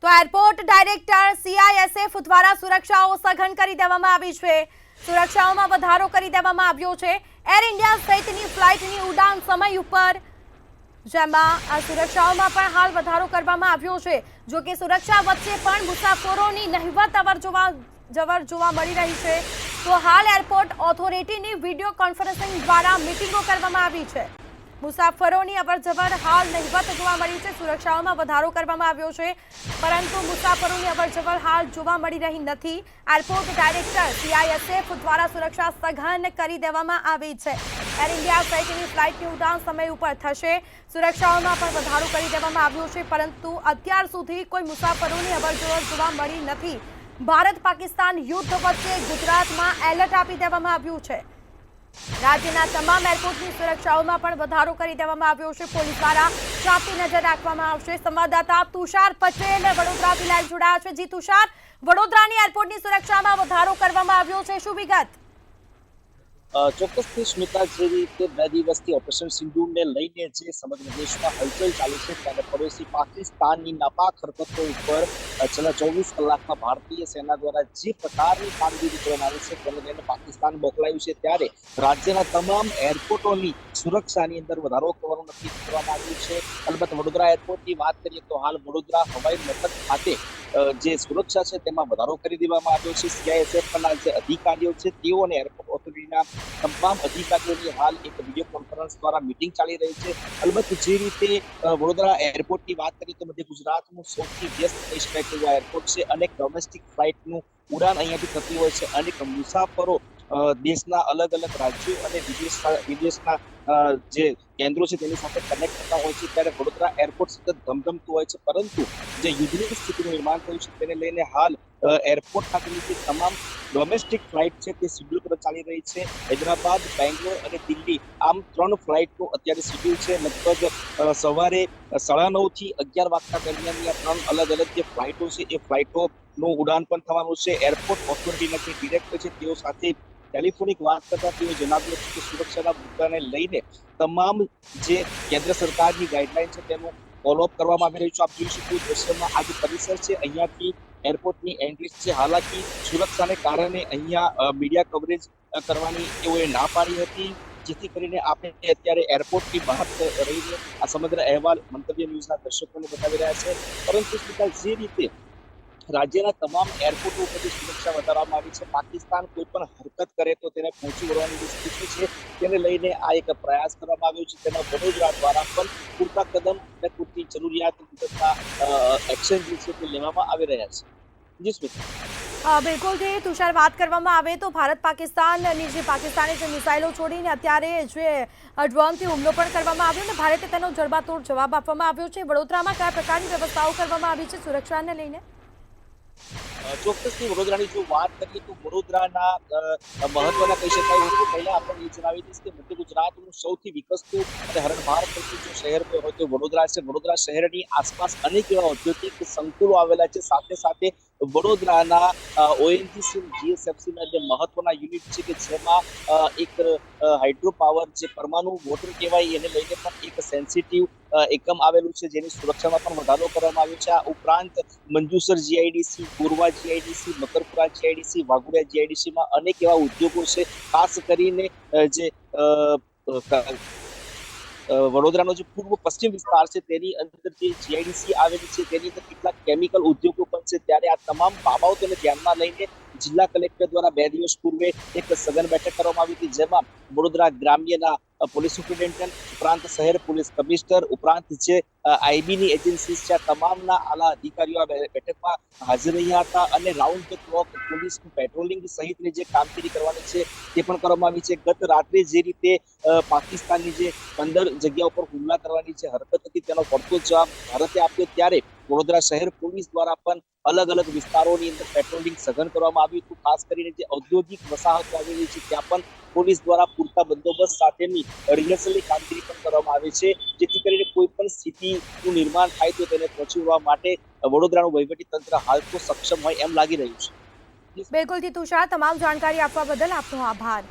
તો airport director CISF દ્વારા સુરક્ષાઓ સઘન કરી દેવામાં આવી છે। સુરક્ષાઓમાં વધારો કરી દેવામાં આવ્યો છે। એર ઇન્ડિયા સહિતની ફ્લાઇટની ઉડાન સમય ઉપર જેમાં આ સુરક્ષાઓમાં પણ હાલ વધારો કરવામાં આવ્યો છે। જો કે સુરક્ષા વચ્ચે પણ મુસાફરોની નહિવત અવરજવર જોવા મળી રહી છે। તો હાલ એરપોર્ટ ઓથોરિટીની વિડીયો કોન્ફરન્સિંગ દ્વારા મીટિંગો કરવામાં આવી છે। મુસાફરોની અવરજવર હાલ નહિવત જોવા મળી છે। સુરક્ષાઓમાં વધારો કરવામાં આવ્યો છે, પરંતુ મુસાફરોની અવરજવર હાલ જોવા મળી રહી નથી। એરપોર્ટ ડાયરેક્ટર સીઆઈએસએફ દ્વારા સુરક્ષા સઘન કરી દેવામાં આવી છે। એર ઇન્ડિયા સહિતની ફ્લાઇટની ઉડાન સમય ઉપર થશે। સુરક્ષાઓમાં પણ વધારો કરી દેવામાં આવ્યો છે, પરંતુ અત્યાર સુધી કોઈ મુસાફરોની અવરજવર જોવા મળી નથી। ભારત પાકિસ્તાન યુદ્ધ વચ્ચે ગુજરાતમાં એલર્ટ આપી દેવામાં આવ્યું છે। રાજ્યના તમામ એરપોર્ટની સુરક્ષાઓમાં પણ વધારો કરી દેવામાં આવ્યો છે। પોલીસ દ્વારા ચાંપતી નજર રાખવામાં આવશે। સંવાદદાતા તુષાર પટેલ વડોદરાથી લાઈવ જોડાયા છે। જી તુષાર, વડોદરાની એરપોર્ટની સુરક્ષામાં વધારો કરવામાં આવ્યો છે, શું વિગત? ચોક્કસથી સ્મિતા, જે રીતે 2 દિવસથી ઓપરેશન સિંદૂરને લઈને જે સમગ્ર દેશમાં હલચલ ચાલી છે, ત્યારે પડોશી પાકિસ્તાનની નાપાક હરકતો ઉપર છેલ્લા 24 કલાકમાં ભારતીય સેના દ્વારા જે પ્રકારની કામગીરી કરવામાં આવી છે તેને લઈને પાકિસ્તાન મોકલાયું છે, ત્યારે રાજ્યના તમામ એરપોર્ટોની સુરક્ષાની અંદર વધારો કરવાનું નક્કી કરવામાં આવ્યું છે। અલબત્ત વડોદરા એરપોર્ટની વાત કરીએ તો હાલ વડોદરા હવાઈ મથક ખાતે જે સુરક્ષા છે તેમાં વધારો કરી દેવામાં આવ્યો છે। સીઆઈએસએફના જે અધિકારીઓ છે તેઓ અને એરપોર્ટ ઓથોરિટીના તમામ અધિકારીઓની હાલ એક વિડીયો કોન્ફરન્સ દ્વારા મીટિંગ ચાલી રહી છે। અલબત્ત જે રીતે વડોદરા એરપોર્ટની વાત કરીએ તો મધ્ય ગુજરાતનું સૌથી વ્યસ્ત કહી શકાય તેવું એરપોર્ટ છે। અનેક ડોમેસ્ટિક ફ્લાઇટનું ઉડાન અહીંયાથી થતી હોય છે। અનેક મુસાફરો દેશના અલગ અલગ રાજ્યો અને વિદેશના જે કેન્દ્રો છે તેની સાથે કનેક્ટ થતા હોય છે, ત્યારે વડોદરા એરપોર્ટ સતત ધમધમતું હોય છે। પરંતુ જે યુદ્ધની સ્થિતિનું નિર્માણ થયું છે તેને લઈને હાલ એરપોર્ટ ખાતેની જે તમામ ડોમેસ્ટિક ફ્લાઇટ છે તે શેડ્યુલ પર ચાલી રહી છે। હૈદરાબાદ, બેંગ્લોર અને દિલ્હી, આમ 3 ફ્લાઇટનું અત્યારે શેડ્યુલ છે। લગભગ સવારે 9:30 થી 11 વાગ્યા દરમિયાનની આ 3 અલગ અલગ જે ફ્લાઇટો છે એ ફ્લાઇટોનું ઉડાન પણ થવાનું છે। એરપોર્ટ ઓથોરિટીના જે ડિરેક્ટર છે તેઓ સાથે ટેલિફોનિક વાત કરતા તેઓ જણાવ્યું હતું કે સુરક્ષાના મુદ્દાને લઈને તમામ જે કેન્દ્ર સરકારની ગાઈડલાઈન છે તેનું ફોલોઅપ કરવામાં આવી રહ્યું છે। આપ જોઈ શકો દ્રશ્યમાં આ જે પરિસર છે અહીંયાથી એરપોર્ટની એન્ટ્રી છે। હાલાકી સુરક્ષાને કારણે અહીંયા મીડિયા કવરેજ કરવાની તેઓએ ના પાડી હતી, જેથી કરીને આપણે અત્યારે એરપોર્ટની બહાર રહીને આ સમગ્ર અહેવાલ મંતવ્ય ન્યૂઝના દર્શકોને બતાવી રહ્યા છે। પરંતુ જે રીતે રાજ્યના તમામ એરપોર્ટો ઉપર સુરક્ષા વધારવામાં આવી છે, પાકિસ્તાન કોઈ પણ હરકત કરે તો તેને પહોંચી વળવાની જે સ્થિતિ છે તેને લઈને આ એક પ્રયાસ કરવામાં આવ્યો છે। તેના વડોદરા દ્વારા પણ પૂરતા કદમ અને પૂરતી જરૂરિયાત મુજબના એક્શન જે છે તે લેવામાં આવી રહ્યા છે। જી સ્મિતા। બિલકુલ જી તુષાર, વાત કરવામાં આવે તો ભારત પાકિસ્તાનની જે પાકિસ્તાને જે મિસાઇલો છોડીને અત્યારે જે ડ્રોનથી હુમલો પણ કરવામાં આવ્યો અને ભારતે તેનો જડબાતોડ જવાબ આપવામાં આવ્યો છે। વડોદરામાં કયા પ્રકારની વ્યવસ્થાઓ કરવામાં આવી છે સુરક્ષાને લઈને? ચોક્કસથી વડોદરાની જો વાત કરીએ તો વડોદરાના મહત્વના કહી શકાય હોય તો પહેલા આપણે એ જણાવી દઈશ કે મધ્ય ગુજરાતનું સૌથી વિકસતું અને હરણફાળ થતું જો શહેર હોય તો વડોદરા છે। વડોદરા શહેરની આસપાસ અનેક એવા ઔદ્યોગિક સંકુલો આવેલા છે। સાથે સાથે વડોદરાના ઓએનજીસી, જીએસએફસીના જે મહત્વના યુનિટ છે કે જેમાં એક હાઇડ્રો પાવર જે પરમાણુ વોટર કહેવાય એને લઈને પણ એક સેન્સિટિવ એકમ આવેલું છે, જેની સુરક્ષામાં પણ વધારો કરવામાં આવ્યો છે। આ ઉપરાંત Manjusar GIDC, Gorwa GIDC, Makarpura GIDC, Waghodia જીઆઈડીસીમાં અનેક એવા ઉદ્યોગો છે। ખાસ કરીને જે વડોદરાનો જે પૂર્વ પશ્ચિમ વિસ્તાર છે તેની અંદર જે જીઆઈડીસી આવેલી છે તેની અંદર કેટલાક કેમિકલ ઉદ્યોગો પણ છે। ત્યારે આ તમામ બાબતોને ધ્યાનમાં લઈને જિલ્લા કલેક્ટર દ્વારા 2 દિવસ પૂર્વે એક સઘન બેઠક કરવામાં આવી હતી, જેમાં વડોદરા ગ્રામ્યના પોલીસ સુપ્રિન્ટેન્ડન્ટ ઉપરાંત શહેર પોલીસ કમિશનર ઉપરાંત જે આઈબીની એજન્સી છે આ તમામના આલા અધિકારીઓ આ બેઠકમાં હાજર રહ્યા હતા અને રાઉન્ડ ધ ક્લોક પોલીસનું પેટ્રોલિંગ સહિતની જે કામગીરી કરવાની છે તે પણ કરવામાં આવી છે। ગત રાત્રે જે રીતે પાકિસ્તાનની જે 15 જગ્યા ઉપર હુમલા કરવાની જે હરકત હતી તેનો વળતો જવાબ ભારતે આપ્યો, ત્યારે વડોદરા શહેર પોલીસ દ્વારા પણ અલગ અલગ વિસ્તારોની અંદર પેટ્રોલિંગ સઘન કરવામાં આવ્યું હતું। ખાસ કરીને જે ઔદ્યોગિક વસાહતો આવેલી છે ત્યાં પણ પોલીસ દ્વારા પૂરતા બંદોબસ્ત સાથેની રિહર્સલની કામગીરી પણ કરવામાં આવે છે, જેથી કરીને કોઈ પણ સ્થિતિનું નિર્માણ થાય તો તેને પહોંચી વળવા માટે વડોદરાનું વહીવટી તંત્ર હાલ તો સક્ષમ હોય એમ લાગી રહ્યું છે। બિલકુલ જી તુષાર, તમામ જાણકારી આપવા બદલ આપનો આભાર।